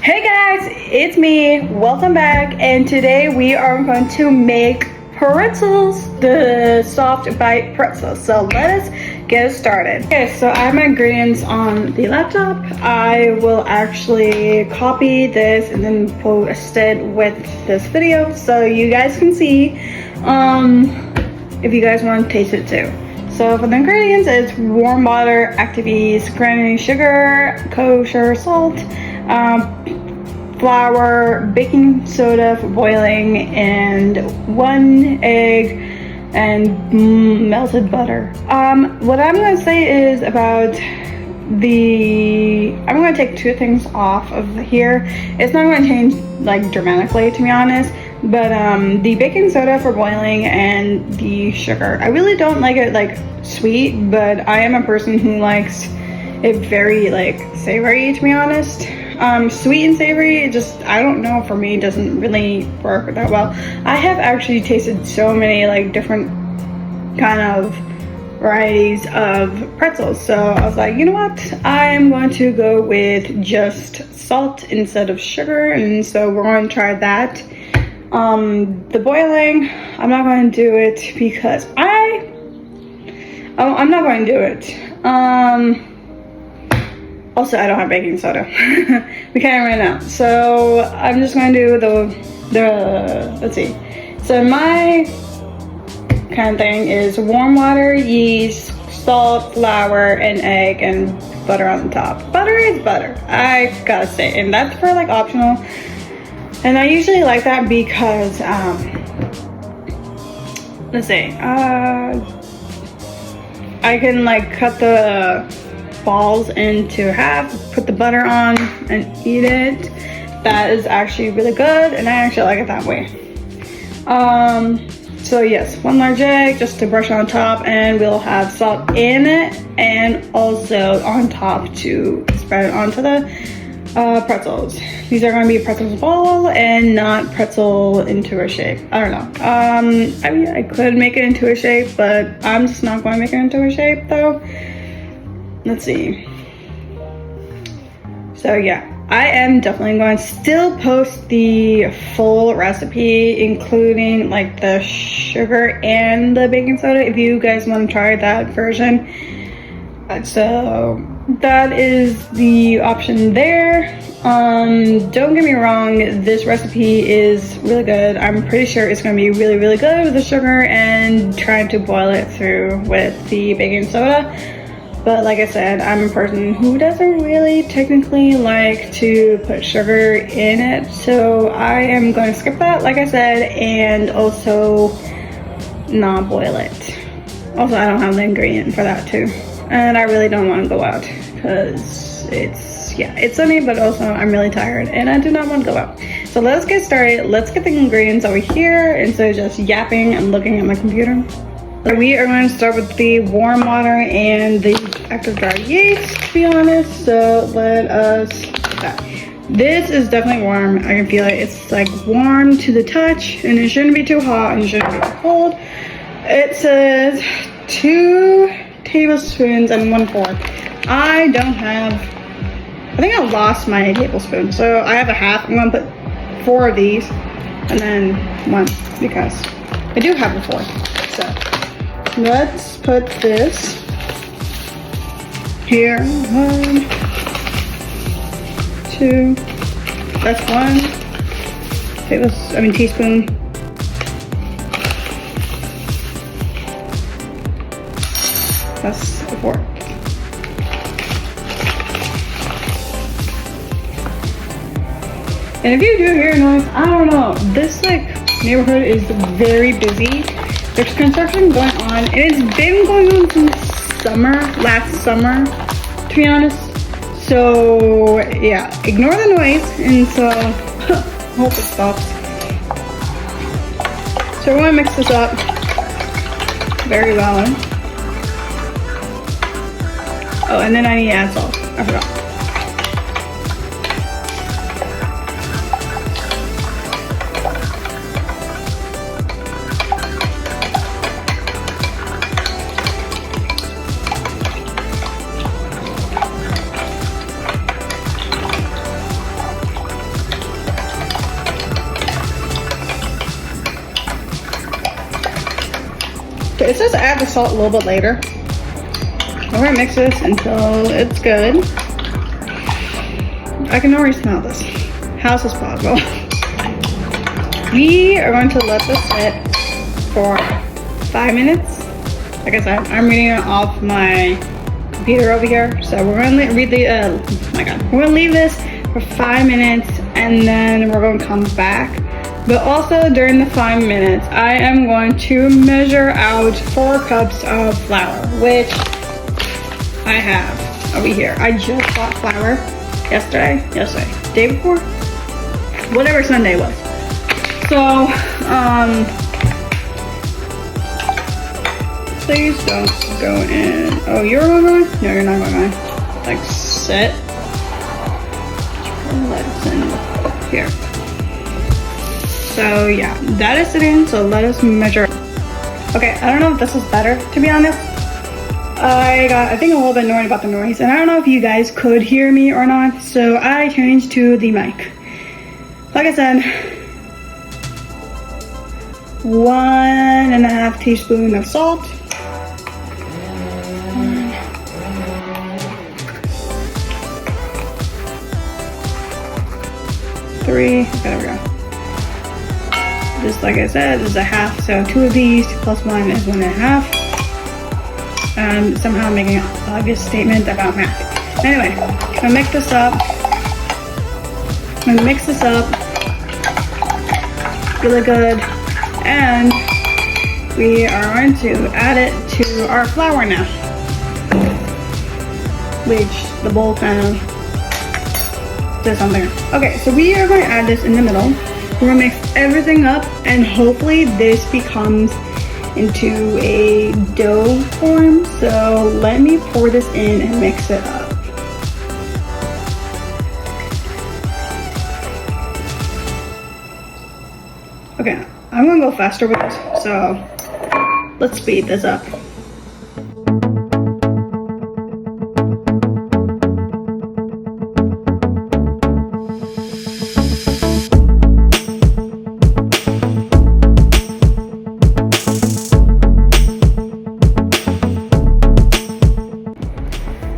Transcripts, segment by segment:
Hey guys, it's me. Welcome back, and today we are going to make pretzels, the soft bite pretzels. So let us get started. Okay, so I have my ingredients on the laptop. I will actually copy this and then post it with this video so you guys can see if you guys want to taste it too. So for the ingredients, it's warm water, active yeast, granulated sugar, kosher salt, flour, baking soda for boiling, and 1 egg and melted butter. What I'm going to say is about I'm going to take 2 things off of here. It's not going to change like dramatically, to be honest, but the baking soda for boiling and the sugar. I really don't like it like sweet, but I am a person who likes it very like savory, to be honest. Sweet and savory, it just, I don't know, for me, it doesn't really work that well. I have actually tasted so many like different kind of varieties of pretzels, so I was like, you know what, I am going to go with just salt instead of sugar, and so we're going to try that. The boiling, I'm not going to do it because I'm not going to do it. Also, I don't have baking soda. We kind of ran out, so I'm just going to do the let's see. So my kind of thing is warm water, yeast, salt, flour, and egg, and butter on the top. Butter is butter, I gotta say, and that's for like optional. And I usually like that because let's see, I can like cut the balls into half, put the butter on, and eat it. That is actually really good, and I actually like it that way. So yes, 1 large egg just to brush on top, and we'll have salt in it, and also on top to spread it onto the pretzels. These are going to be pretzels ball and not pretzel into a shape. I don't know. I mean, I could make it into a shape, but I'm just not going to make it into a shape though. Let's see. So yeah, I am definitely going to still post the full recipe, including like the sugar and the baking soda, if you guys want to try that version. So that is the option there. Don't get me wrong, this recipe is really good. I'm pretty sure it's going to be really, really good with the sugar and trying to boil it through with the baking soda. But like I said, I'm a person who doesn't really technically like to put sugar in it, so I am going to skip that, like I said, and also not boil it. Also, I don't have the ingredient for that too, and I really don't want to go out because it's sunny, but also I'm really tired and I do not want to go out. So let's get started. Let's get the ingredients over here instead of just yapping and looking at my computer. So we are going to start with the warm water and the active dry yeast, to be honest. So let us do that. This is definitely warm. I can feel it. It's like warm to the touch, and it shouldn't be too hot and it shouldn't be too cold. It says 2 tablespoons and 1 fork. I think I lost my tablespoon, so I have a half. I'm going to put 4 of these and then 1 because I do have a fork. So let's put this here. 1, 2. That's 1 teaspoon. That's a fork. And if you do hear noise, I don't know. This like neighborhood is very busy. There's construction going on, and it's been going on since last summer, to be honest. So yeah, ignore the noise, and so hope it stops. So we're gonna mix this up very well. Oh, and then I need to add salt. I forgot. it says add the salt a little bit later. We're gonna mix this until it's good. I can already smell this. How is this possible? We are going to let this sit for 5 minutes. Like I said, I'm reading it off my computer over here. So we're gonna read the, oh my God. We're gonna leave this for 5 minutes and then we're gonna come back. But also during the 5 minutes, I am going to measure out 4 cups of flour, which I have over here. I just bought flour yesterday, day before, whatever Sunday was. So, please don't go in. Oh, you're going? No, you're not going. Like, sit. Let's in here. So yeah, that is sitting, so let us measure. Okay, I don't know if this is better, to be honest. I think a little bit annoyed about the noise, and I don't know if you guys could hear me or not, so I changed to the mic. Like I said, 1.5 teaspoons of salt. 3, there we go. Just like I said, this is a half, so 2 of these plus 1 is 1.5. Somehow making an obvious statement about math. Anyway, I'm gonna mix this up. Really good. And we are going to add it to our flour now. Which the bowl kind of does something. Okay, so we are going to add this in the middle. We're gonna mix everything up and hopefully this becomes into a dough form. So let me pour this in and mix it up. Okay, I'm gonna go faster with this, so let's speed this up.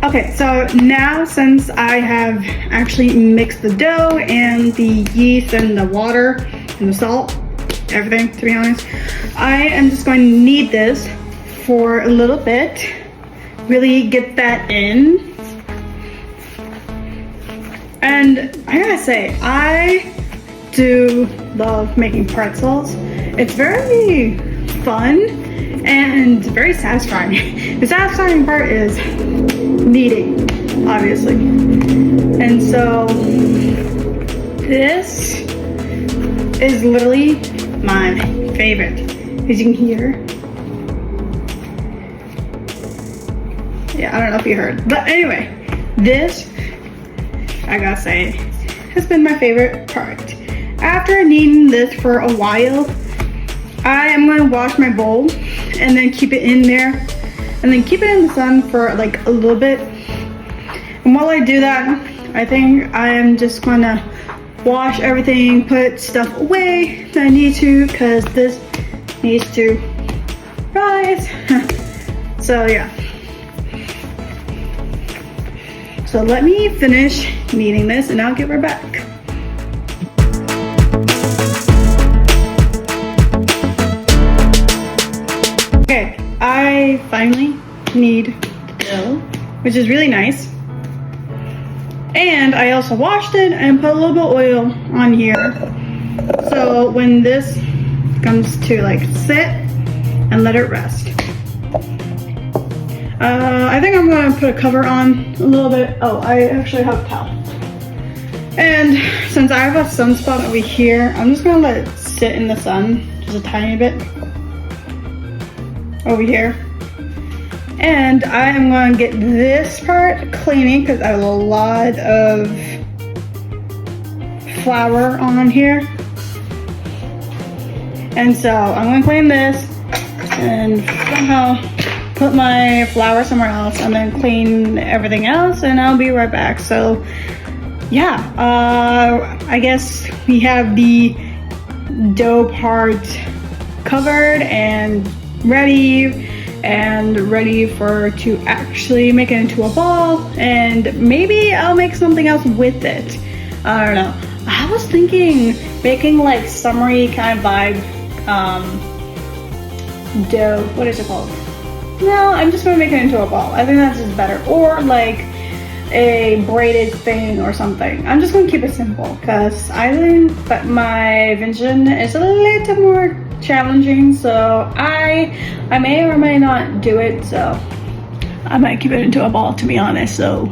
Okay, so now since I have actually mixed the dough and the yeast and the water and the salt, everything to be honest, I am just going to knead this for a little bit, really get that in. And I gotta say, I do love making pretzels. It's very fun and very satisfying. The satisfying part is kneading, obviously. And so this is literally my favorite, as you can hear. Yeah, I don't know if you heard, but anyway, this, I gotta say, has been my favorite part. After kneading this for a while, I am gonna wash my bowl and then keep it in there and then keep it in the sun for like a little bit. And while I do that, I think I am just gonna wash everything, put stuff away that I need to, because this needs to rise. So yeah. So let me finish kneading this and I'll get right back. Okay, I finally knead the dough, which is really nice. And I also washed it and put a little bit of oil on here. So when this comes to like sit and let it rest. I think I'm gonna put a cover on a little bit. Oh, I actually have a towel. And since I have a sunspot over here, I'm just gonna let it sit in the sun just a tiny bit over here. And I am going to get this part cleaning because I have a lot of flour on here. And so I'm going to clean this and somehow put my flour somewhere else and then clean everything else and I'll be right back. So yeah, I guess we have the dough part covered and ready and ready to actually make it into a ball, and maybe I'll make something else with it. I don't know. I was thinking making like summery kind of vibe dough. What is it called? No, I'm just gonna make it into a ball. I think that's just better. Or like a braided thing or something. I'm just gonna keep it simple because I think that my vision is a little more challenging, so I may or may not do it, so I might keep it into a ball, to be honest. So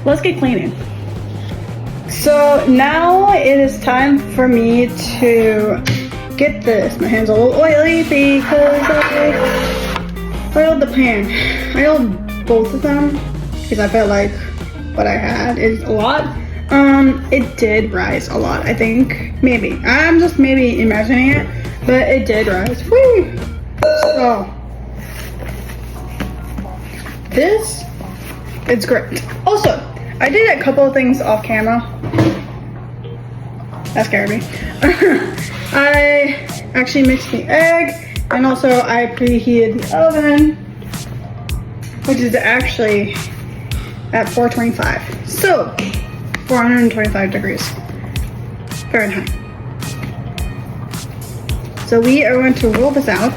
let's get cleaning. So now it is time for me to get this. My hand's a little oily because I oiled the pan. I oiled both of them because I felt like what I had is a lot. It did rise a lot, I think. Maybe. I'm just maybe imagining it, but it did rise. Woo! So this, it's great. Also, I did a couple of things off camera. That scared me. I actually mixed the egg, and also I preheated the oven, which is actually at 425. So 425 degrees Fahrenheit. So we are going to roll this out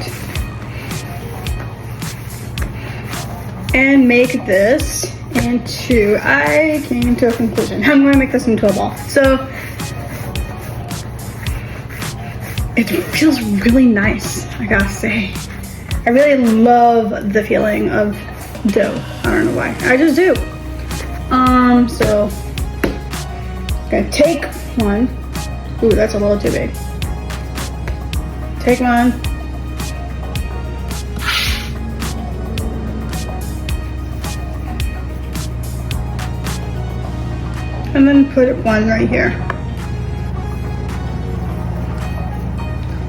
and make this into, I came to a conclusion. I'm going to make this into a ball. So it feels really nice, I gotta say. I really love the feeling of dough. I don't know why, I just do. So I'm gonna take one. Ooh, that's a little too big. Take one. And then put one right here.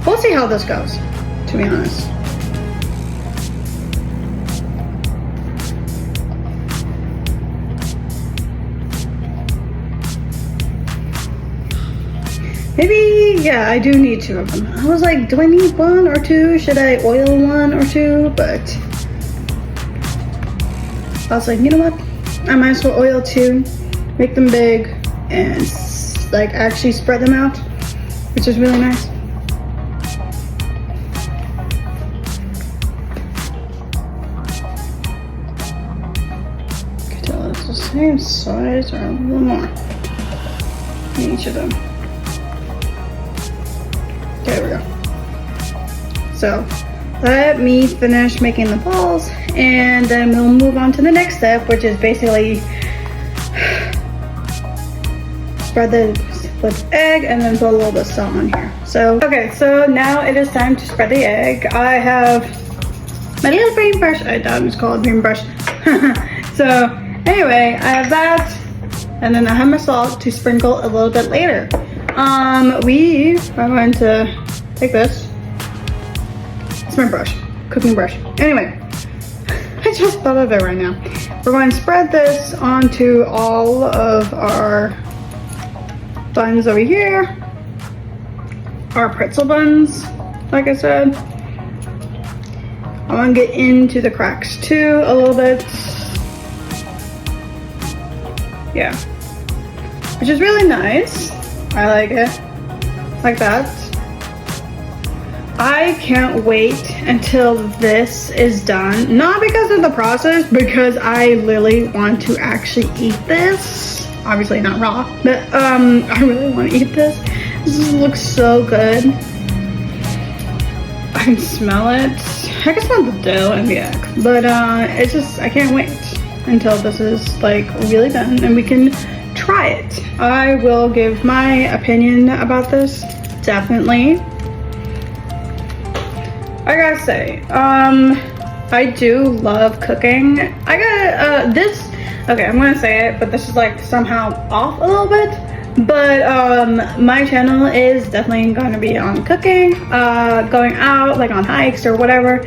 We'll see how this goes, to be honest. Maybe, yeah, I do need two of them. I was like, do I need one or two? Should I oil one or two? But I was like, you know what? I might as well oil two, make them big, and like actually spread them out, which is really nice. I can tell it's the same size or a little more in each of them. There we go. So let me finish making the balls, and then we'll move on to the next step, which is basically spread the egg and then put a little bit of salt on here. So okay, so now it is time to spread the egg. I have my little green brush. I thought it was called a green brush. So anyway, I have that, and then I have my salt to sprinkle a little bit later. We are going to take this. It's my brush, cooking brush. Anyway, I just thought of it right now. We're going to spread this onto all of our buns over here. Our pretzel buns, like I said. I want to get into the cracks too a little bit. Yeah, which is really nice. I like it like that. I can't wait until this is done. Not because of the process, because I literally want to actually eat this. Obviously not raw, but I really want to eat this. This just looks so good. I can smell it. I can smell the dough and the egg, but it's just, I can't wait until this is like really done and we can try it. I will give my opinion about this, definitely. I gotta say, I do love cooking. I got this, okay, I'm gonna say it, but this is like somehow off a little bit. But my channel is definitely going to be on cooking, going out like on hikes or whatever,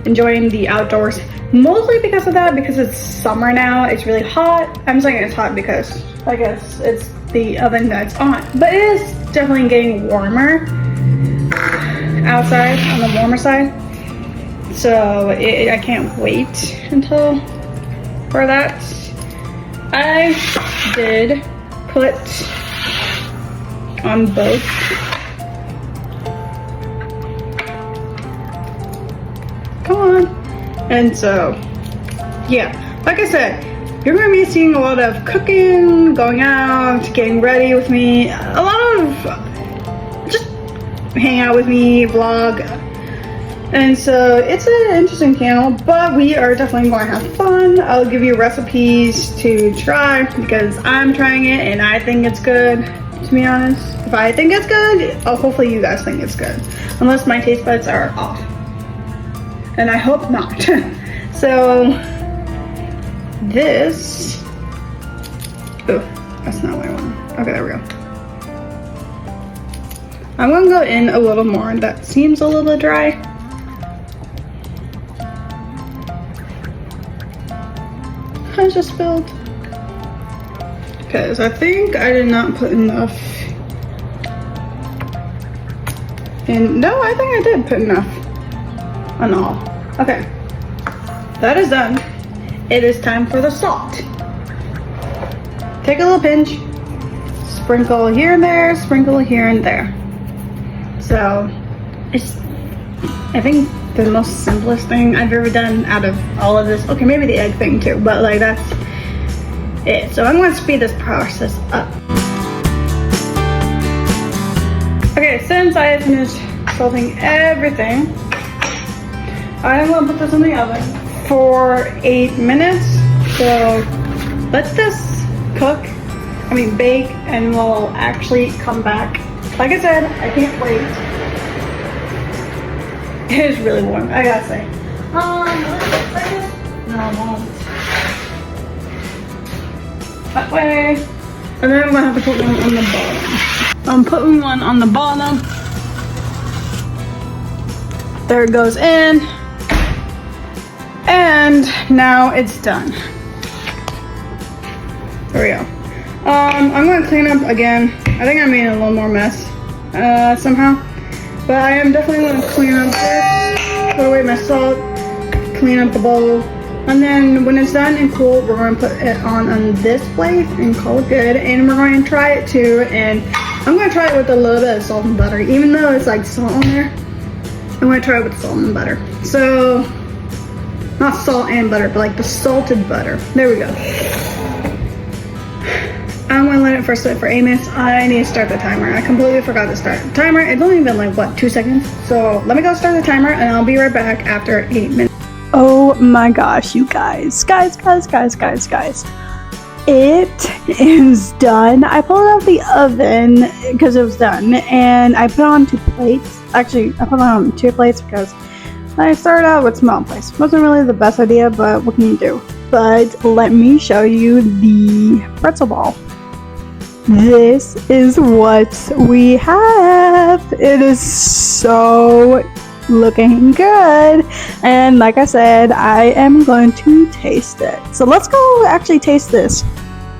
enjoying the outdoors. Mostly because of that, because it's summer now, it's really hot. I'm saying it's hot because I guess it's the oven that's on, but it is definitely getting warmer outside, on the warmer side. So I can't wait until for that. I did put on both. Come on. And so, yeah, like I said, you're gonna be seeing a lot of cooking, going out, getting ready with me, a lot of just hang out with me, vlog. And so it's an interesting channel, but we are definitely going to have fun. I'll give you recipes to try because I'm trying it and I think it's good, to be honest. If I think it's good, hopefully you guys think it's good. Unless my taste buds are off. And I hope not. So this, oh, that's not what I want. Okay, there we go. I'm gonna go in a little more. That seems a little bit dry. I just spilled. Because I think I did not put enough. And no, I think I did put enough on all. Okay, that is done. It is time for the salt. Take a little pinch, sprinkle here and there, sprinkle here and there. So it's, I think, the most simplest thing I've ever done out of all of this. Okay, maybe the egg thing too, but like that's it. So I'm going to speed this process up. Okay, since I have finished salting everything, I'm going to put this in the oven for 8 minutes. So let this cook, bake, and we'll actually come back. Like I said, I can't wait. It is really warm, I gotta say. No, I won't. That way. And then I'm gonna have to put one on the bottom. I'm putting one on the bottom. There it goes in. And now it's done. There we go. I'm gonna clean up again. I think I made a little more mess somehow. But I am definitely going to clean up this, put away my salt, clean up the bowl, and then when it's done and cool, we're going to put it on this plate and call it good. And we're going to try it too, and I'm going to try it with a little bit of salt and butter, even though it's like salt on there. I'm going to try it with salt and butter. So, not salt and butter, but like the salted butter. There we go. I'm gonna let it for sit for 8 minutes. I need to start the timer. I completely forgot to start the timer. It's only been like, what, 2 seconds? So let me go start the timer and I'll be right back after 8 minutes. Oh my gosh, you guys. Guys. It is done. I pulled it out of the oven because it was done and I put it on 2 plates. Actually, I put it on 2 plates because I started out with small plates. Wasn't really the best idea, but what can you do? But let me show you the pretzel ball. This is what we have. It is so looking good. And like I said, I am going to taste it. So let's go actually taste this.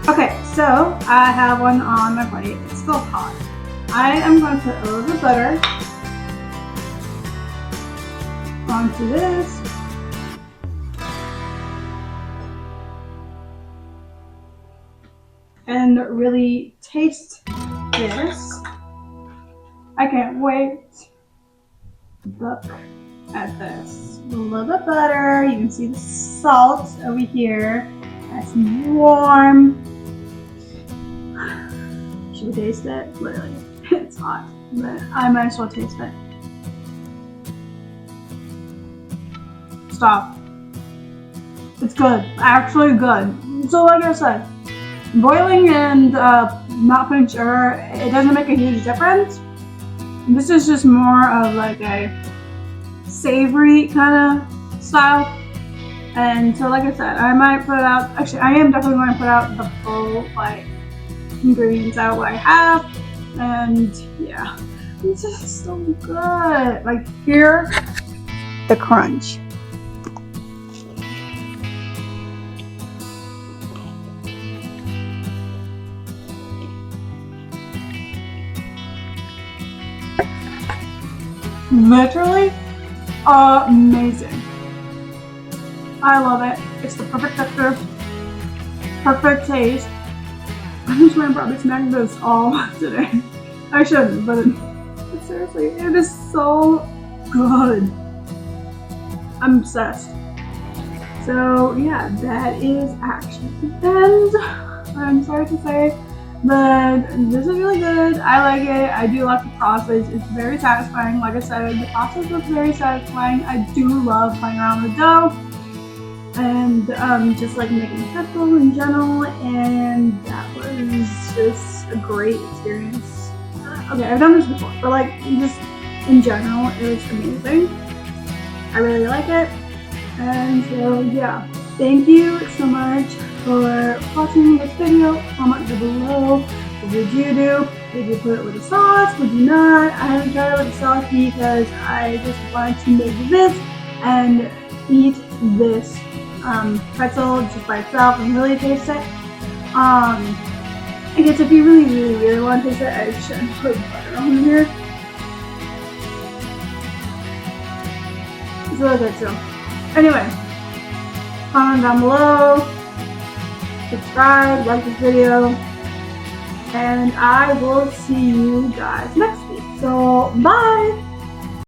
Okay, so I have one on my plate. It's still hot. I am going to put a little bit of butter onto this. And really taste this. I can't wait. Look at this. A little bit of butter. You can see the salt over here. Nice and warm. Should we taste it? Literally, it's hot, but I might as well taste it. Stop. It's good. Actually good. So like I said, boiling and not putting sugar, it doesn't make a huge difference. This is just more of like a savory kind of style. And so like I said, I might put out, actually I am definitely going to put out the full like ingredients out what I have. And yeah, this is so good. Like here, the crunch. Literally amazing. I love it. It's the perfect texture, perfect taste. I'm just gonna probably snack this all today. I shouldn't, but seriously, it is so good. I'm obsessed. So yeah, that is action. And I'm sorry to say, but this is really good. I like it. I do like the process. It's very satisfying. Like I said, the process was very satisfying. I do love playing around with dough and just like making pretzels in general, and that was just a great experience. Okay, I've done this before, but like just in general, it was amazing. I really like it. And so yeah, thank you so much for watching this video. Comment down below, what would you do? Did you put it with a sauce? Would you not? I haven't tried it with a sauce because I just wanted to make this and eat this pretzel just by itself and really taste it. I guess if you really want to taste it, I should put butter on here. It's really good too. Anyway, comment down below, subscribe, like this video, and I will see you guys next week. So, bye!